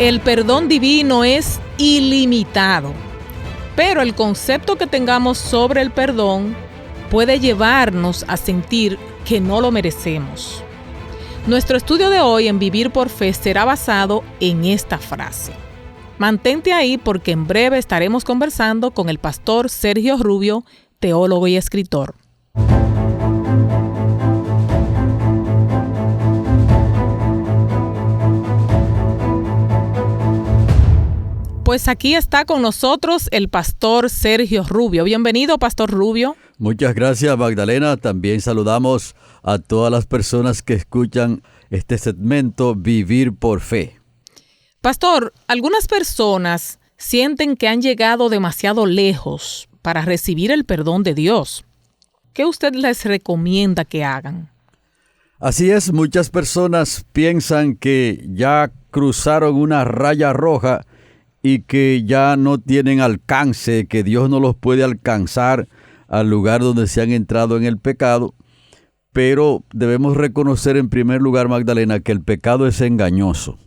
El perdón divino es ilimitado, pero el concepto que tengamos sobre el perdón puede llevarnos a sentir que no lo merecemos. Nuestro estudio de hoy en Vivir por Fe será basado en esta frase. Mantente ahí porque en breve estaremos conversando con el pastor Sergio Rubio, teólogo y escritor. Pues aquí está con nosotros el pastor Sergio Rubio. Bienvenido, pastor Rubio. Muchas gracias, Magdalena. También saludamos a todas las personas que escuchan este segmento Vivir por Fe. Pastor, algunas personas sienten que han llegado demasiado lejos para recibir el perdón de Dios. ¿Qué usted les recomienda que hagan? Así es, muchas personas piensan que ya cruzaron una raya roja y que ya no tienen alcance, que Dios no los puede alcanzar al lugar donde se han entrado en el pecado. Pero debemos reconocer en primer lugar, Magdalena, que el pecado es engañoso.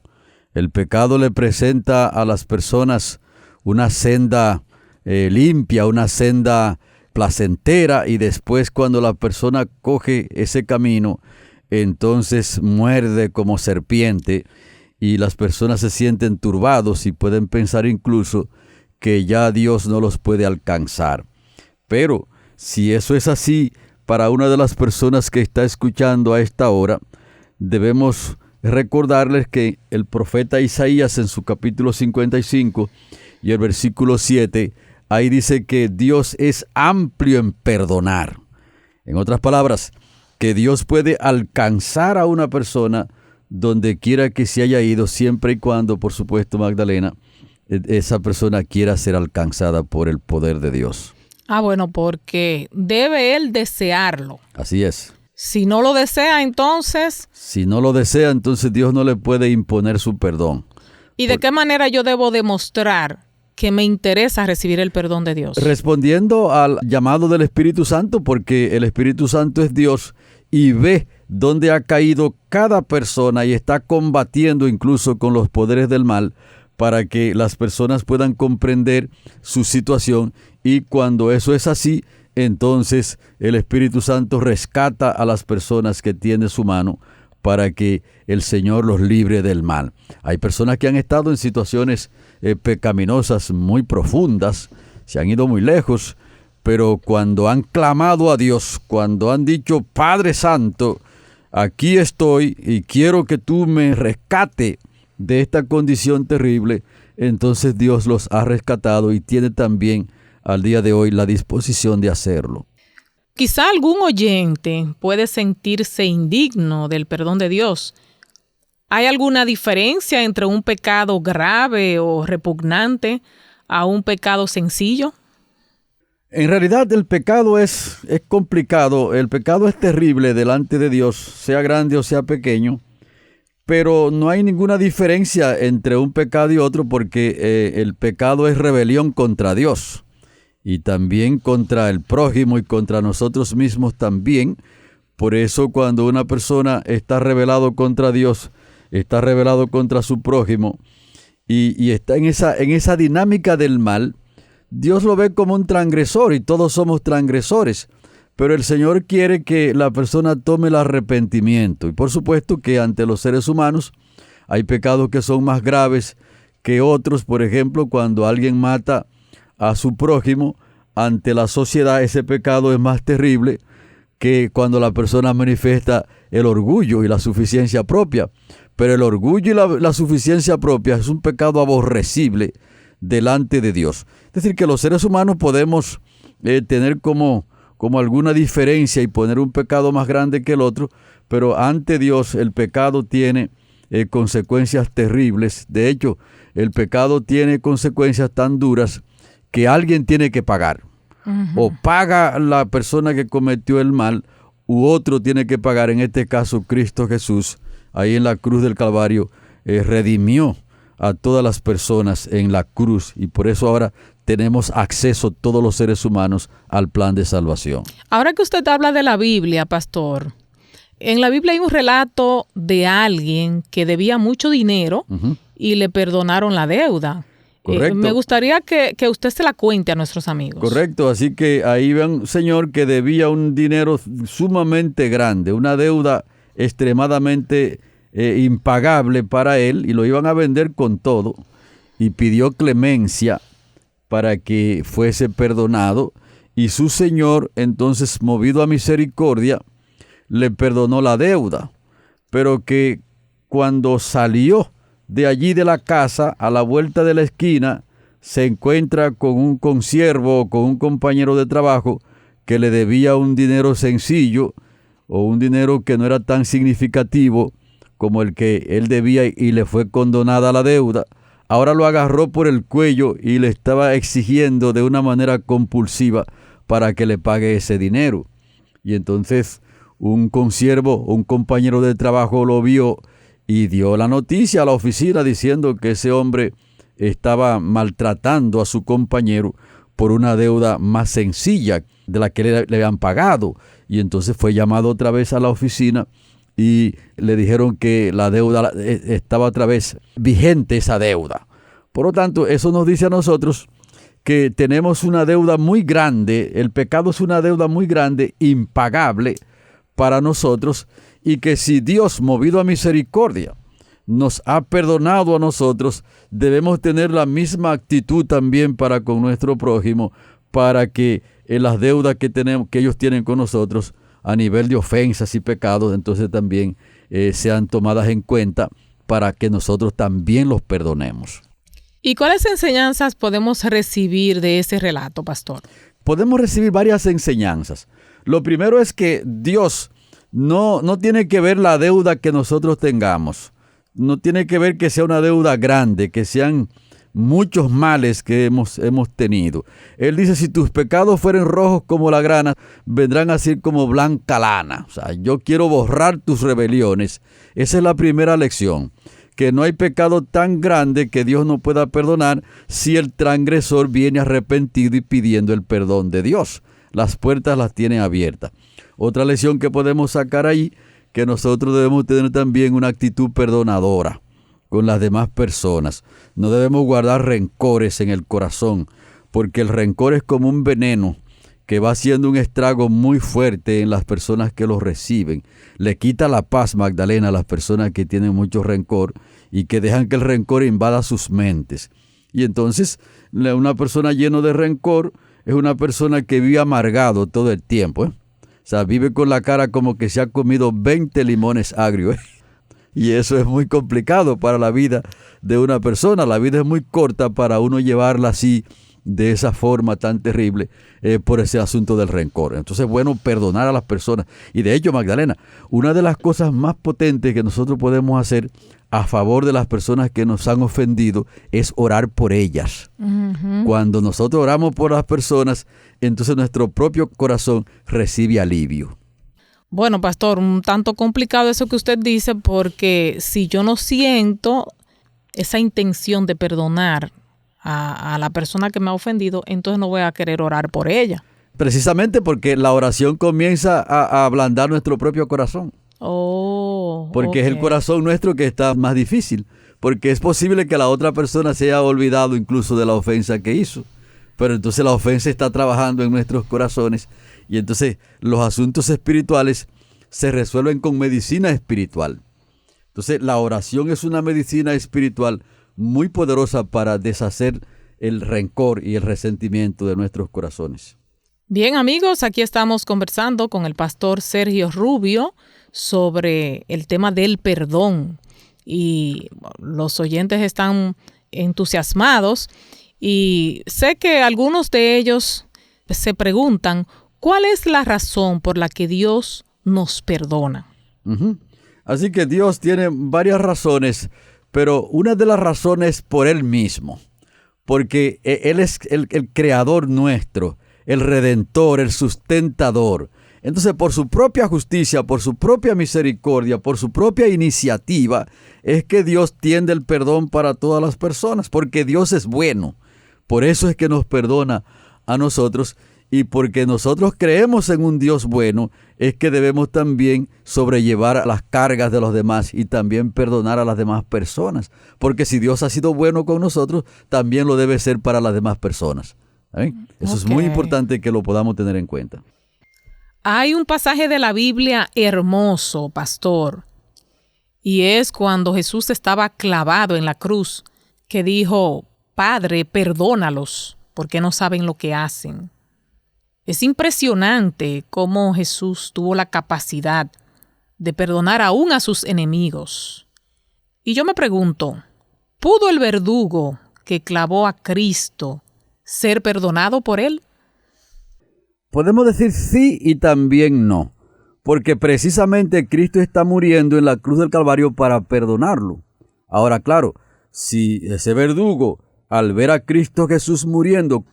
El pecado le presenta a las personas una senda limpia, una senda placentera, y después cuando la persona coge ese camino, entonces muerde como serpiente y las personas se sienten turbados y pueden pensar incluso que ya Dios no los puede alcanzar. Pero si eso es así para una de las personas que está escuchando a esta hora, debemos recordarles que el profeta Isaías en su capítulo 55 y el versículo 7, ahí dice que Dios es amplio en perdonar. En otras palabras, que Dios puede alcanzar a una persona donde quiera que se haya ido, siempre y cuando, por supuesto, Magdalena, esa persona quiera ser alcanzada por el poder de Dios. Bueno, porque debe él desearlo. Así es. Si no lo desea, entonces... Si no lo desea, entonces Dios no le puede imponer su perdón. ¿Y de qué manera yo debo demostrar que me interesa recibir el perdón de Dios? Respondiendo al llamado del Espíritu Santo, porque el Espíritu Santo es Dios y ve dónde ha caído cada persona y está combatiendo incluso con los poderes del mal para que las personas puedan comprender su situación, y cuando eso es así, entonces el Espíritu Santo rescata a las personas que tiene su mano para que el Señor los libre del mal. Hay personas que han estado en situaciones pecaminosas muy profundas, se han ido muy lejos, pero cuando han clamado a Dios, cuando han dicho, Padre Santo, aquí estoy y quiero que tú me rescate de esta condición terrible, entonces Dios los ha rescatado y tiene también al día de hoy la disposición de hacerlo. Quizá algún oyente puede sentirse indigno del perdón de Dios. ¿Hay alguna diferencia entre un pecado grave o repugnante a un pecado sencillo? En realidad el pecado es complicado, el pecado es terrible delante de Dios, sea grande o sea pequeño, pero no hay ninguna diferencia entre un pecado y otro, porque el pecado es rebelión contra Dios y también contra el prójimo y contra nosotros mismos también. Por eso cuando una persona está rebelado contra Dios, está rebelado contra su prójimo y está en esa dinámica del mal, Dios lo ve como un transgresor y todos somos transgresores, pero el Señor quiere que la persona tome el arrepentimiento. Y por supuesto que ante los seres humanos hay pecados que son más graves que otros. Por ejemplo, cuando alguien mata a su prójimo, ante la sociedad ese pecado es más terrible que cuando la persona manifiesta el orgullo y la suficiencia propia. Pero el orgullo y la suficiencia propia es un pecado aborrecible delante de Dios. Es decir, que los seres humanos podemos tener como alguna diferencia y poner un pecado más grande que el otro, pero ante Dios el pecado tiene consecuencias terribles. De hecho, el pecado tiene consecuencias tan duras que alguien tiene que pagar. O paga la persona que cometió el mal, u otro tiene que pagar. En este caso, Cristo Jesús, ahí en la cruz del Calvario, redimió a todas las personas en la cruz, y por eso ahora tenemos acceso todos los seres humanos al plan de salvación. Ahora que usted habla de la Biblia, pastor, en la Biblia hay un relato de alguien que debía mucho dinero y le perdonaron la deuda. Correcto. Me gustaría que usted se la cuente a nuestros amigos. Correcto, así que ahí ve un señor que debía un dinero sumamente grande, una deuda extremadamente impagable para él, y lo iban a vender con todo, y pidió clemencia para que fuese perdonado, y su señor, entonces, movido a misericordia, le perdonó la deuda, pero que cuando salió de allí de la casa, a la vuelta de la esquina, se encuentra con un consiervo o con un compañero de trabajo que le debía un dinero sencillo o un dinero que no era tan significativo como el que él debía, y le fue condonada la deuda. Ahora lo agarró por el cuello y le estaba exigiendo de una manera compulsiva para que le pague ese dinero. Y entonces un consiervo, un compañero de trabajo, lo vio y dio la noticia a la oficina diciendo que ese hombre estaba maltratando a su compañero por una deuda más sencilla de la que le habían pagado. Y entonces fue llamado otra vez a la oficina y le dijeron que la deuda estaba otra vez vigente, esa deuda. Por lo tanto, eso nos dice a nosotros que tenemos una deuda muy grande, el pecado es una deuda muy grande, impagable para nosotros, y que si Dios, movido a misericordia, nos ha perdonado a nosotros, debemos tener la misma actitud también para con nuestro prójimo, para que las deudas que ellos tienen con nosotros a nivel de ofensas y pecados, entonces también sean tomadas en cuenta para que nosotros también los perdonemos. ¿Y cuáles enseñanzas podemos recibir de ese relato, pastor? Podemos recibir varias enseñanzas. Lo primero es que Dios no tiene que ver la deuda que nosotros tengamos. No tiene que ver que sea una deuda grande, que sean muchos males que hemos tenido. Él dice, si tus pecados fueren rojos como la grana, vendrán a ser como blanca lana. O sea, yo quiero borrar tus rebeliones. Esa es la primera lección, que no hay pecado tan grande que Dios no pueda perdonar si el transgresor viene arrepentido y pidiendo el perdón de Dios. Las puertas las tiene abiertas. Otra lección que podemos sacar ahí, que nosotros debemos tener también una actitud perdonadora con las demás personas. No debemos guardar rencores en el corazón, porque el rencor es como un veneno que va haciendo un estrago muy fuerte en las personas que lo reciben. Le quita la paz, Magdalena, a las personas que tienen mucho rencor y que dejan que el rencor invada sus mentes. Y entonces, una persona llena de rencor es una persona que vive amargado todo el tiempo, O sea, vive con la cara como que se ha comido 20 limones agrios, Y eso es muy complicado para la vida de una persona. La vida es muy corta para uno llevarla así, de esa forma tan terrible, por ese asunto del rencor. Entonces, bueno, perdonar a las personas. Y de hecho, Magdalena, una de las cosas más potentes que nosotros podemos hacer a favor de las personas que nos han ofendido es orar por ellas. Uh-huh. Cuando nosotros oramos por las personas, entonces nuestro propio corazón recibe alivio. Bueno, pastor, un tanto complicado eso que usted dice, porque si yo no siento esa intención de perdonar a la persona que me ha ofendido, entonces no voy a querer orar por ella. Precisamente porque la oración comienza a ablandar nuestro propio corazón. Porque es el corazón nuestro que está más difícil. Porque es posible que la otra persona se haya olvidado incluso de la ofensa que hizo. Pero entonces la ofensa está trabajando en nuestros corazones. Y entonces los asuntos espirituales se resuelven con medicina espiritual. Entonces la oración es una medicina espiritual muy poderosa para deshacer el rencor y el resentimiento de nuestros corazones. Bien, amigos, aquí estamos conversando con el pastor Sergio Rubio sobre el tema del perdón. Y los oyentes están entusiasmados y sé que algunos de ellos se preguntan, ¿cuál es la razón por la que Dios nos perdona? Uh-huh. Así que Dios tiene varias razones, pero una de las razones por Él mismo, porque Él es el creador nuestro, el redentor, el sustentador. Entonces, por su propia justicia, por su propia misericordia, por su propia iniciativa, es que Dios tiende el perdón para todas las personas, porque Dios es bueno. Por eso es que nos perdona a nosotros y porque nosotros creemos en un Dios bueno, es que debemos también sobrellevar las cargas de los demás y también perdonar a las demás personas. Porque si Dios ha sido bueno con nosotros, también lo debe ser para las demás personas. ¿Saben? Eso es muy importante que lo podamos tener en cuenta. Hay un pasaje de la Biblia hermoso, pastor, y es cuando Jesús estaba clavado en la cruz, que dijo: Padre, perdónalos, porque no saben lo que hacen. Es impresionante cómo Jesús tuvo la capacidad de perdonar aún a sus enemigos. Y yo me pregunto, ¿pudo el verdugo que clavó a Cristo ser perdonado por él? Podemos decir sí y también no, porque precisamente Cristo está muriendo en la cruz del Calvario para perdonarlo. Ahora, claro, si ese verdugo, al ver a Cristo Jesús muriendo,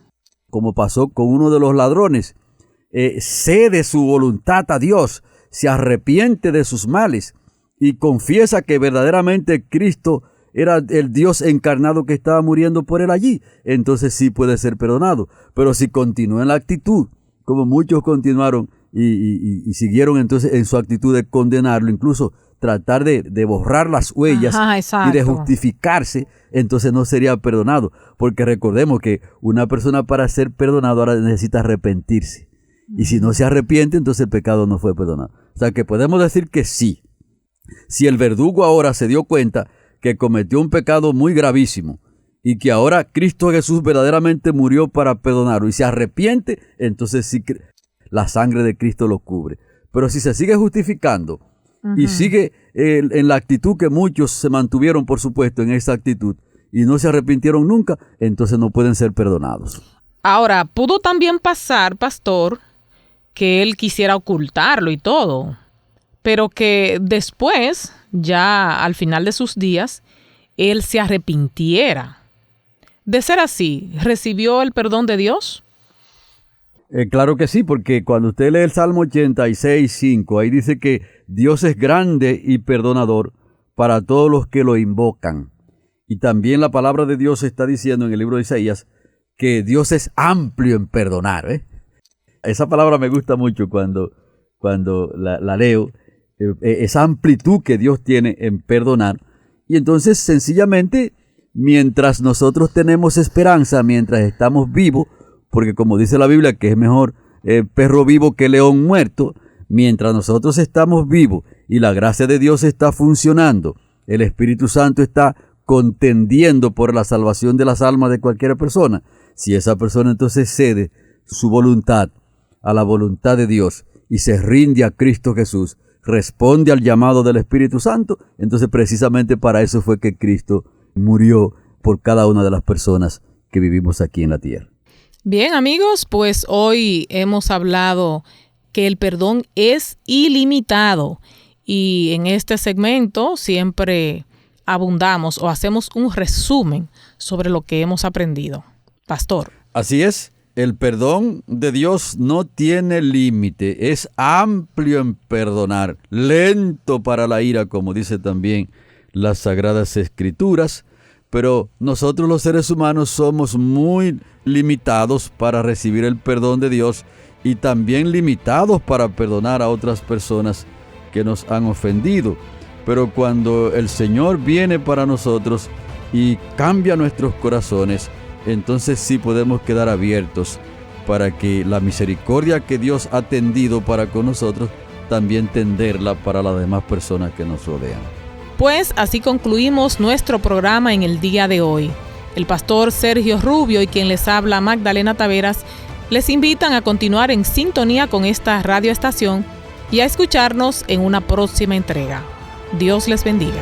como pasó con uno de los ladrones, cede su voluntad a Dios, se arrepiente de sus males y confiesa que verdaderamente Cristo era el Dios encarnado que estaba muriendo por él allí, entonces sí puede ser perdonado. Pero si continúa en la actitud, como muchos continuaron y siguieron entonces en su actitud de condenarlo, incluso tratar de borrar las huellas y de justificarse, entonces no sería perdonado. Porque recordemos que una persona para ser perdonado ahora necesita arrepentirse. Y si no se arrepiente, entonces el pecado no fue perdonado. O sea que podemos decir que sí. Si el verdugo ahora se dio cuenta que cometió un pecado muy gravísimo y que ahora Cristo Jesús verdaderamente murió para perdonarlo y se arrepiente, entonces sí la sangre de Cristo lo cubre. Pero si se sigue justificando y sigue en la actitud que muchos se mantuvieron, por supuesto, en esa actitud y no se arrepintieron nunca, entonces no pueden ser perdonados. Ahora, pudo también pasar, pastor, que él quisiera ocultarlo y todo, pero que después, ya al final de sus días, él se arrepintiera. De ser así, ¿recibió el perdón de Dios? Claro que sí, porque cuando usted lee el Salmo 86:5, ahí dice que Dios es grande y perdonador para todos los que lo invocan. Y también la palabra de Dios está diciendo en el libro de Isaías que Dios es amplio en perdonar. Esa palabra me gusta mucho cuando la leo, esa amplitud que Dios tiene en perdonar. Y entonces sencillamente, mientras nosotros tenemos esperanza, mientras estamos vivos, porque como dice la Biblia que es mejor perro vivo que león muerto, mientras nosotros estamos vivos y la gracia de Dios está funcionando, el Espíritu Santo está contendiendo por la salvación de las almas de cualquier persona. Si esa persona entonces cede su voluntad a la voluntad de Dios y se rinde a Cristo Jesús, responde al llamado del Espíritu Santo, entonces precisamente para eso fue que Cristo murió por cada una de las personas que vivimos aquí en la tierra. Bien, amigos, pues hoy hemos hablado que el perdón es ilimitado y en este segmento siempre abundamos o hacemos un resumen sobre lo que hemos aprendido. Pastor. Así es, el perdón de Dios no tiene límite, es amplio en perdonar, lento para la ira, como dice también las Sagradas Escrituras, pero nosotros los seres humanos somos muy limitados para recibir el perdón de Dios y también limitados para perdonar a otras personas que nos han ofendido. Pero cuando el Señor viene para nosotros y cambia nuestros corazones, entonces sí podemos quedar abiertos para que la misericordia que Dios ha tendido para con nosotros, también tenderla para las demás personas que nos rodean. Pues así concluimos nuestro programa en el día de hoy. El pastor Sergio Rubio y quien les habla, Magdalena Taveras, les invitan a continuar en sintonía con esta radioestación y a escucharnos en una próxima entrega. Dios les bendiga.